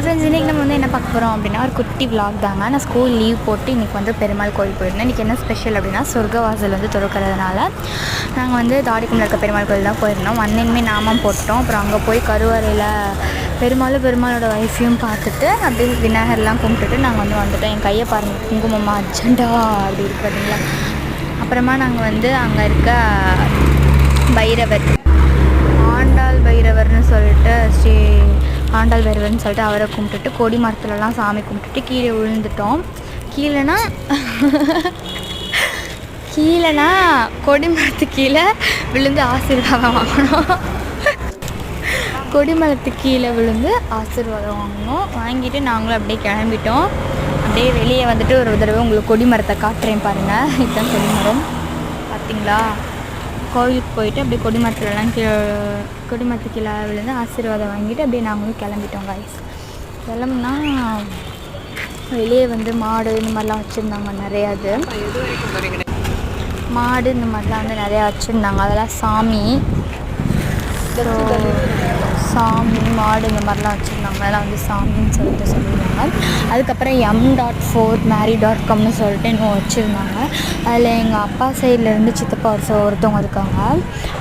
Friends, இன்றைக்கி நம்ம வந்து என்ன பார்க்க போகிறோம் அப்படின்னா ஒரு குட்டி விலாக் தாங்க. நான் ஸ்கூல் லீவ் போட்டு இன்றைக்கி வந்து பெருமாள் கோயில் போயிருந்தேன். இன்றைக்கி என்ன ஸ்பெஷல் அப்படின்னா சொர்க்கவாசல் வந்து திறக்கிறதுனால நாங்கள் வந்து தாடிக்குள்ள இருக்க பெருமாள் கோயில் தான் போயிருந்தோம். வந்தேனுமே நாமம் போட்டோம். அப்புறம் அங்கே போய் கருவறையில் பெருமாளோட ஒய்ஃபையும் பார்த்துட்டு அப்படியே விநாயகர்லாம் கும்பிட்டுட்டு நாங்கள் வந்து வந்துட்டோம். என் கையை பாருங்கள், குங்குமம்மா அர்ஜெண்டா அப்படி இருக்கு பார்த்தீங்களா. அப்புறமா நாங்கள் வந்து அங்கே இருக்க பைரவர், ஆண்டாள் பைரவர்னு சொல்லிட்டு ஆண்டாள் பைரவர்னு சொல்லிட்டு அவரை கும்பிட்டுட்டு கொடி மரத்துலலாம் சாமி கும்பிட்டுட்டு கீழே விழுந்துட்டோம். கீழேனா கொடி மரத்து கீழே விழுந்து ஆசீர்வாதம் வாங்கணும். கொடிமரத்துக்கு கீழே விழுந்து ஆசீர்வாதம் வாங்கிட்டு நாங்களும் அப்படியே கிளம்பிட்டோம். அப்படியே வெளியே வந்துட்டு ஒரு தடவை உங்களுக்கு கொடிமரத்தை காட்டுறேன் பாருங்கள். இதுதான் கொடிமரம் பார்த்திங்களா. கோவிலுக்கு போயிட்டு அப்படியே கொடிமரத்துக்கு கீழே விழுந்து ஆசீர்வாதம் வாங்கிட்டு அப்படியே நாங்களும் கிளம்பிட்டோம். கைஸ் கிளம்புனா வெளியே வந்து மாடு இந்த மாதிரிலாம் வச்சுருந்தாங்க. நிறையா மாடு இந்த மாதிரிலாம் வந்து நிறையா வச்சுருந்தாங்க. அதெல்லாம் சாமி மாடு இந்த மாதிரிலாம் வச்சுருந்தாங்க. அதெல்லாம் வந்து சாமின்னு சொல்லிட்டு சொல்லியிருந்தாங்க. அதுக்கப்புறம் m.4 marry.comனு சொல்லிட்டு இன்னும் வச்சுருந்தாங்க. அதில் எங்கள் அப்பா சைட்லேருந்து சித்தப்பா ஒருத்தவங்க இருக்காங்க.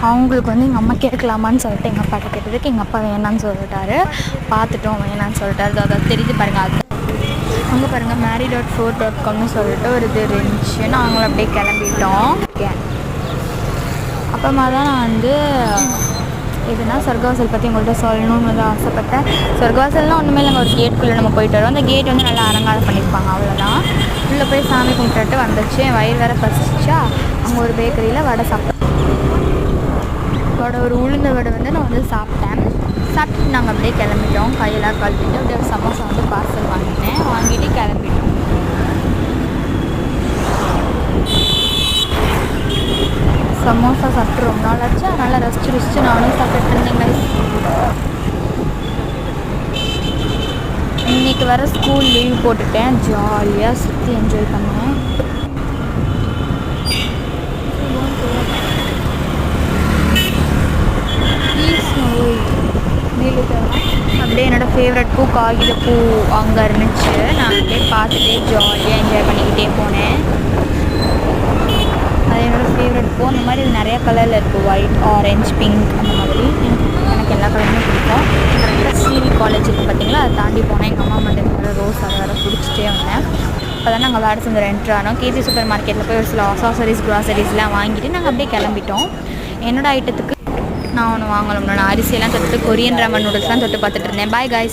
அவங்களுக்கு வந்து எங்கள் அம்மா கேட்கலாமான்னு சொல்லிட்டு எங்கள் அப்பாட்ட கேட்டதுக்கு எங்கள் அப்பா வேணான்னு சொல்லிட்டாரு. பார்த்துட்டோம் வேணான்னு சொல்லிட்டாரு. அதை தெரிஞ்சு பாருங்கள். அது அங்கே பாருங்கள் marry.4.comனு சொல்லிட்டு ஒரு இது இருந்துச்சு. நாங்களும் அப்படியே கிளம்பிட்டோம். அப்புறமா தான் நான் வந்து எதுனா சொர்க்கவாசல் பற்றி உங்கள்கிட்ட சொல்லணும்னு வந்து ஆசைப்பட்டேன். சொர்க்கவாசல்னால் ஒன்றுமே இல்லைங்க, ஒரு கேட்டுக்குள்ளே நம்ம போயிட்டு வரோம். அந்த கேட் வந்து நல்லா அலங்காரம் பண்ணியிருப்பாங்க, அவ்வளோதான். உள்ளே போய் சாமி கும்பிட்டுட்டு வந்துச்சு. என் வயிறு வேறு பசிச்சா அங்கே ஒரு பேக்கரியில் வடை ஒரு உளுந்த வடை வந்து நான் வந்து சாப்பிட்டுட்டு நாங்கள் அப்படியே கிளம்பிட்டோம். கையெல்லாம் கழுவிட்டு அப்படியே சமோசா வந்து பார்சல் வாங்கிட்டு கிளம்பிட்டோம். சமோசா சாப்பிட்டு ரொம்ப நாள் ஆச்சு. அதனால் ரசிச்சு நானும் சாப்பிட்டு இருந்தேங்க. இன்றைக்கி வர ஸ்கூல் லீவ் போட்டுட்டேன். ஜாலியாக சுற்றி என்ஜாய் பண்ணேன். அப்படியே என்னோடய ஃபேவரட் பூ காகித பூ அங்கே இருந்துச்சு. நான் அப்படியே பார்த்துட்டே ஜாலியாக என்ஜாய் பண்ணிக்கிட்டே போனேன். அது என்னோடய ஃபேவரட் பூ. அந்த மாதிரி இது நிறையா கலரில் இருக்குது, ஒயிட், ஆரஞ்ச், பிங்க் அந்த மாதிரி. எனக்கு எல்லா கலருமே பிடிக்கும். கரெக்டாக சிவி காலேஜ் இருக்குது பார்த்தீங்களா, அதை தாண்டி போனேன். எங்கள் அம்மா மட்டும் ரோஸ் அதை வேறு பிடிச்சிட்டே வந்தேன். அப்போ தான் நாங்கள் வேடசந்தர் என்ட்ரு ஆனோம். கேபி சூப்பர் மார்க்கெட்டில் போய் ஒரு சில க்ராசரிஸ்லாம் வாங்கிட்டு நாங்கள் அப்படியே கிளம்பிட்டோம். என்னோடய ஐட்டத்துக்கு நான் ஒன்று வாங்கணும்னா நான் அரிசியெல்லாம் தொட்டு கொரியன் ராமன் நூடுல்ஸ்லாம் தொட்டு பார்த்துட்டு இருந்தேன். Bye guys.